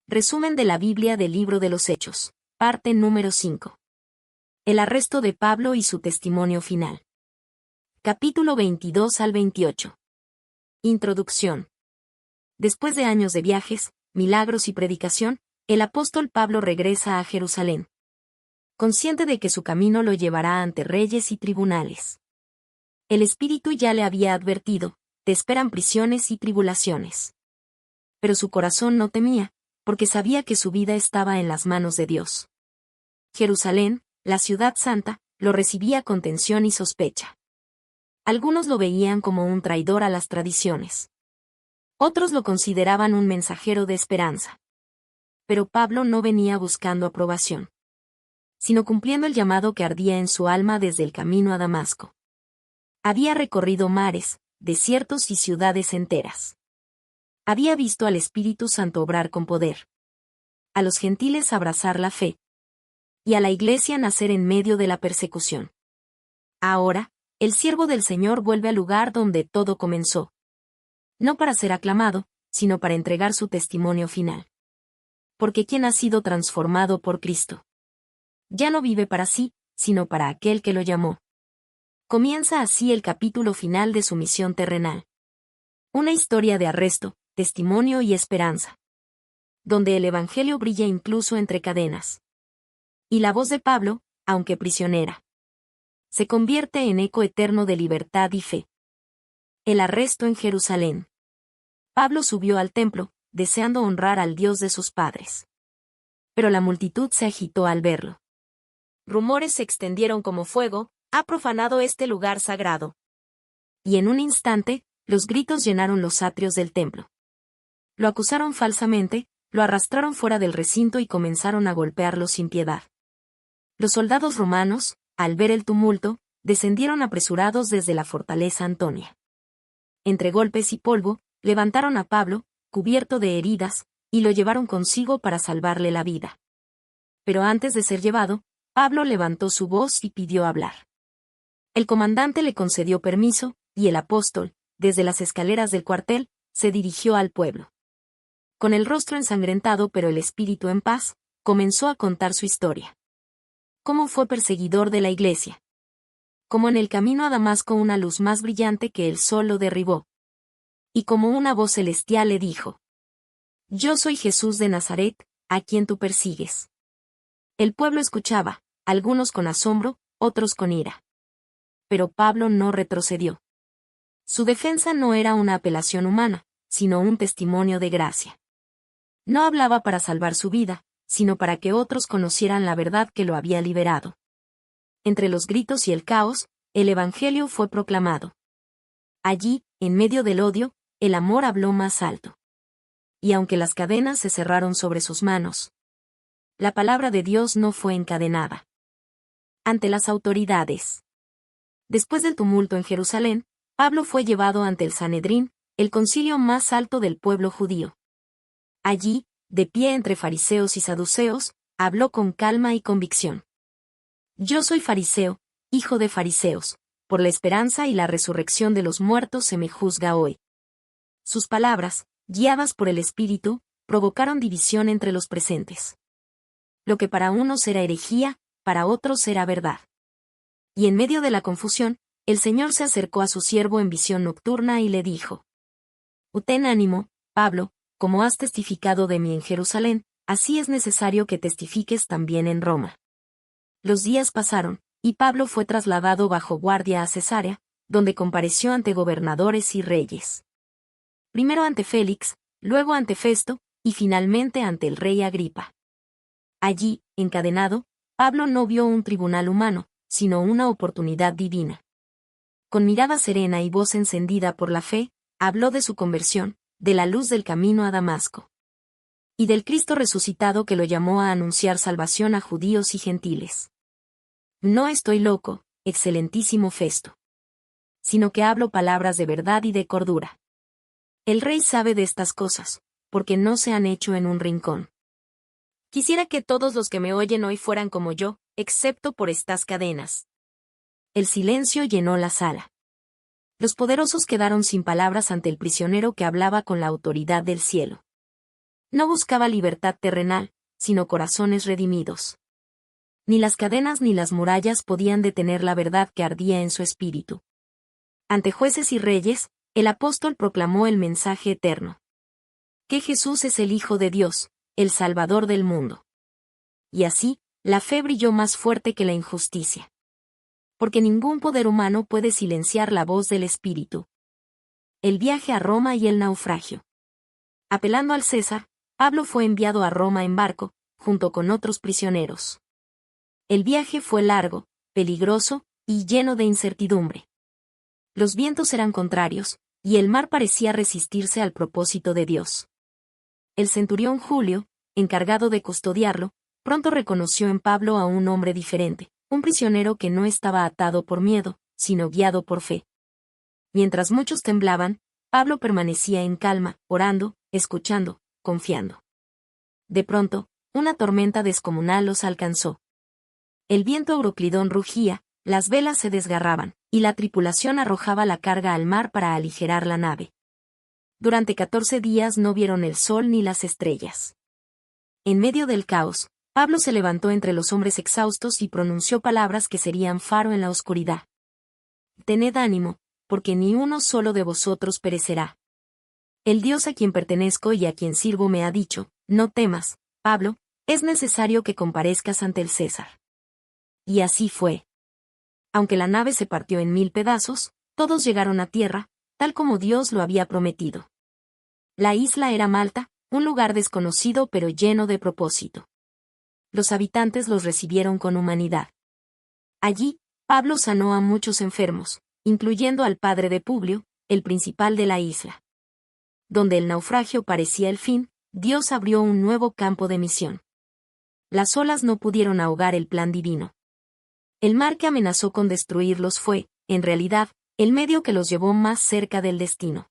Resumen de la Biblia del Libro de los Hechos. Parte número 5. El arresto de Pablo y su testimonio final. Capítulo 22 al 28. Introducción. Después de años de viajes, milagros y predicación, el apóstol Pablo regresa a Jerusalén. Consciente de que su camino lo llevará ante reyes y tribunales. El Espíritu ya le había advertido, te esperan prisiones y tribulaciones. Pero su corazón no temía, porque sabía que su vida estaba en las manos de Dios. Jerusalén, la ciudad santa, lo recibía con tensión y sospecha. Algunos lo veían como un traidor a las tradiciones. Otros lo consideraban un mensajero de esperanza. Pero Pablo no venía buscando aprobación, sino cumpliendo el llamado que ardía en su alma desde el camino a Damasco. Había recorrido mares, desiertos y ciudades enteras. Había visto al Espíritu Santo obrar con poder. A los gentiles abrazar la fe. Y a la Iglesia nacer en medio de la persecución. Ahora, el siervo del Señor vuelve al lugar donde todo comenzó. No para ser aclamado, sino para entregar su testimonio final. Porque quien ha sido transformado por Cristo. Ya no vive para sí, sino para aquel que lo llamó. Comienza así el capítulo final de su misión terrenal. Una historia de arresto, testimonio y esperanza. Donde el Evangelio brilla incluso entre cadenas. Y la voz de Pablo, aunque prisionera, se convierte en eco eterno de libertad y fe. El arresto en Jerusalén. Pablo subió al templo, deseando honrar al Dios de sus padres. Pero la multitud se agitó al verlo. Rumores se extendieron como fuego, ha profanado este lugar sagrado. Y en un instante, los gritos llenaron los atrios del templo. Lo acusaron falsamente, lo arrastraron fuera del recinto y comenzaron a golpearlo sin piedad. Los soldados romanos, al ver el tumulto, descendieron apresurados desde la fortaleza Antonia. Entre golpes y polvo, levantaron a Pablo, cubierto de heridas, y lo llevaron consigo para salvarle la vida. Pero antes de ser llevado, Pablo levantó su voz y pidió hablar. El comandante le concedió permiso, y el apóstol, desde las escaleras del cuartel, se dirigió al pueblo. Con el rostro ensangrentado pero el espíritu en paz, comenzó a contar su historia. Cómo fue perseguidor de la Iglesia. Como en el camino a Damasco una luz más brillante que el sol lo derribó. Y como una voz celestial le dijo: Yo soy Jesús de Nazaret, a quien tú persigues. El pueblo escuchaba, algunos con asombro, otros con ira. Pero Pablo no retrocedió. Su defensa no era una apelación humana, sino un testimonio de gracia. No hablaba para salvar su vida, sino para que otros conocieran la verdad que lo había liberado. Entre los gritos y el caos, el Evangelio fue proclamado. Allí, en medio del odio, el amor habló más alto. Y aunque las cadenas se cerraron sobre sus manos, la palabra de Dios no fue encadenada. Ante las autoridades. Después del tumulto en Jerusalén, Pablo fue llevado ante el Sanedrín, el concilio más alto del pueblo judío. Allí, de pie entre fariseos y saduceos, habló con calma y convicción. Yo soy fariseo, hijo de fariseos, por la esperanza y la resurrección de los muertos se me juzga hoy. Sus palabras, guiadas por el Espíritu, provocaron división entre los presentes. Lo que para unos era herejía, para otros era verdad. Y en medio de la confusión, el Señor se acercó a su siervo en visión nocturna y le dijo: Ten ánimo, Pablo, como has testificado de mí en Jerusalén, así es necesario que testifiques también en Roma. Los días pasaron, y Pablo fue trasladado bajo guardia a Cesarea, donde compareció ante gobernadores y reyes. Primero ante Félix, luego ante Festo, y finalmente ante el rey Agripa. Allí, encadenado, Pablo no vio un tribunal humano, sino una oportunidad divina. Con mirada serena y voz encendida por la fe, habló de su conversión, de la luz del camino a Damasco. Y del Cristo resucitado que lo llamó a anunciar salvación a judíos y gentiles. No estoy loco, excelentísimo Festo. Sino que hablo palabras de verdad y de cordura. El rey sabe de estas cosas, porque no se han hecho en un rincón. Quisiera que todos los que me oyen hoy fueran como yo, excepto por estas cadenas. El silencio llenó la sala. Los poderosos quedaron sin palabras ante el prisionero que hablaba con la autoridad del cielo. No buscaba libertad terrenal, sino corazones redimidos. Ni las cadenas ni las murallas podían detener la verdad que ardía en su espíritu. Ante jueces y reyes, el apóstol proclamó el mensaje eterno. Que Jesús es el Hijo de Dios, el Salvador del mundo. Y así, la fe brilló más fuerte que la injusticia. Porque ningún poder humano puede silenciar la voz del Espíritu. El viaje a Roma y el naufragio. Apelando al César, Pablo fue enviado a Roma en barco, junto con otros prisioneros. El viaje fue largo, peligroso, y lleno de incertidumbre. Los vientos eran contrarios, y el mar parecía resistirse al propósito de Dios. El centurión Julio, encargado de custodiarlo, pronto reconoció en Pablo a un hombre diferente, un prisionero que no estaba atado por miedo, sino guiado por fe. Mientras muchos temblaban, Pablo permanecía en calma, orando, escuchando, confiando. De pronto, una tormenta descomunal los alcanzó. El viento euroclidón rugía, las velas se desgarraban, y la tripulación arrojaba la carga al mar para aligerar la nave. Durante 14 días no vieron el sol ni las estrellas. En medio del caos, Pablo se levantó entre los hombres exhaustos y pronunció palabras que serían faro en la oscuridad. Tened ánimo, porque ni uno solo de vosotros perecerá. El Dios a quien pertenezco y a quien sirvo me ha dicho, no temas, Pablo, es necesario que comparezcas ante el César. Y así fue. Aunque la nave se partió en 1000 pedazos, todos llegaron a tierra, tal como Dios lo había prometido. La isla era Malta, un lugar desconocido pero lleno de propósito. Los habitantes los recibieron con humanidad. Allí, Pablo sanó a muchos enfermos, incluyendo al padre de Publio, el principal de la isla. Donde el naufragio parecía el fin, Dios abrió un nuevo campo de misión. Las olas no pudieron ahogar el plan divino. El mar que amenazó con destruirlos fue, en realidad, el medio que los llevó más cerca del destino.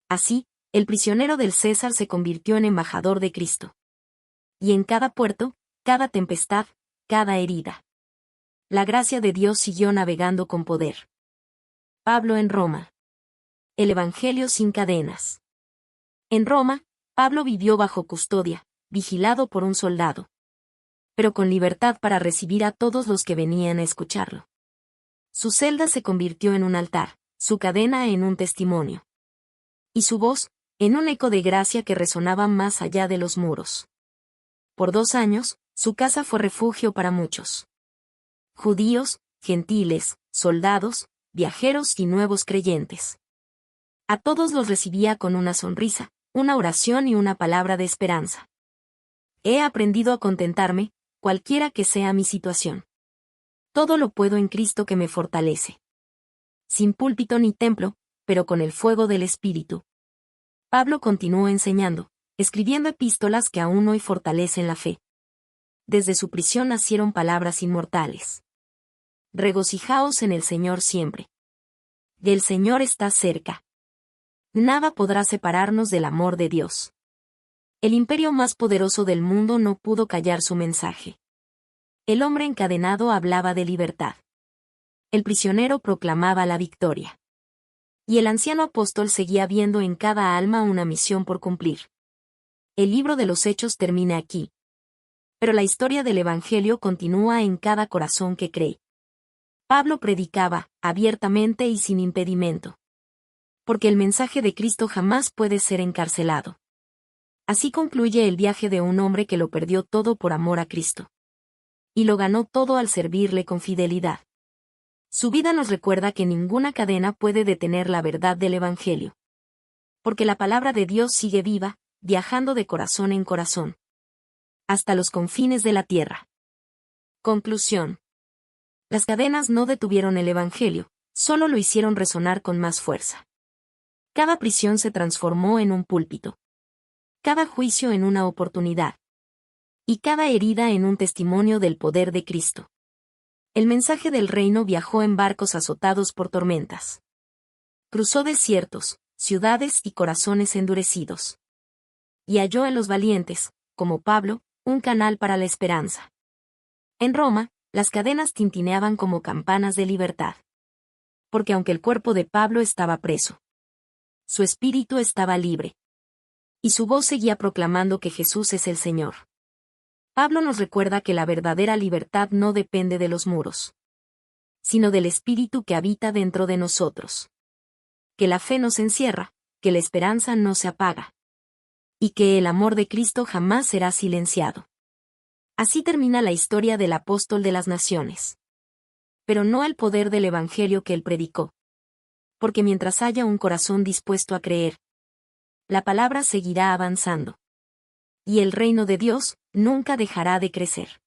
Así, el prisionero del César se convirtió en embajador de Cristo. Y en cada puerto, cada tempestad, cada herida, la gracia de Dios siguió navegando con poder. Pablo en Roma. El Evangelio sin cadenas. En Roma, Pablo vivió bajo custodia, vigilado por un soldado, pero con libertad para recibir a todos los que venían a escucharlo. Su celda se convirtió en un altar, su cadena en un testimonio. Y su voz, en un eco de gracia que resonaba más allá de los muros. Por 2 años, su casa fue refugio para muchos. Judíos, gentiles, soldados, viajeros y nuevos creyentes. A todos los recibía con una sonrisa, una oración y una palabra de esperanza. He aprendido a contentarme, cualquiera que sea mi situación. Todo lo puedo en Cristo que me fortalece. Sin púlpito ni templo, pero con el fuego del Espíritu. Pablo continuó enseñando, escribiendo epístolas que aún hoy fortalecen la fe. Desde su prisión nacieron palabras inmortales. Regocijaos en el Señor siempre. El Señor está cerca. Nada podrá separarnos del amor de Dios. El imperio más poderoso del mundo no pudo callar su mensaje. El hombre encadenado hablaba de libertad. El prisionero proclamaba la victoria. Y el anciano apóstol seguía viendo en cada alma una misión por cumplir. El libro de los Hechos termina aquí. Pero la historia del Evangelio continúa en cada corazón que cree. Pablo predicaba, abiertamente y sin impedimento. Porque el mensaje de Cristo jamás puede ser encarcelado. Así concluye el viaje de un hombre que lo perdió todo por amor a Cristo. Y lo ganó todo al servirle con fidelidad. Su vida nos recuerda que ninguna cadena puede detener la verdad del Evangelio. Porque la palabra de Dios sigue viva, viajando de corazón en corazón. Hasta los confines de la tierra. Conclusión. Las cadenas no detuvieron el Evangelio, solo lo hicieron resonar con más fuerza. Cada prisión se transformó en un púlpito. Cada juicio en una oportunidad. Y cada herida en un testimonio del poder de Cristo. El mensaje del reino viajó en barcos azotados por tormentas. Cruzó desiertos, ciudades y corazones endurecidos. Y halló en los valientes, como Pablo, un canal para la esperanza. En Roma, las cadenas tintineaban como campanas de libertad. Porque aunque el cuerpo de Pablo estaba preso, su espíritu estaba libre. Y su voz seguía proclamando que Jesús es el Señor. Pablo nos recuerda que la verdadera libertad no depende de los muros, sino del Espíritu que habita dentro de nosotros. Que la fe nos encierra, que la esperanza no se apaga. Y que el amor de Cristo jamás será silenciado. Así termina la historia del apóstol de las naciones. Pero no el poder del Evangelio que él predicó. Porque mientras haya un corazón dispuesto a creer, la palabra seguirá avanzando. Y el reino de Dios nunca dejará de crecer.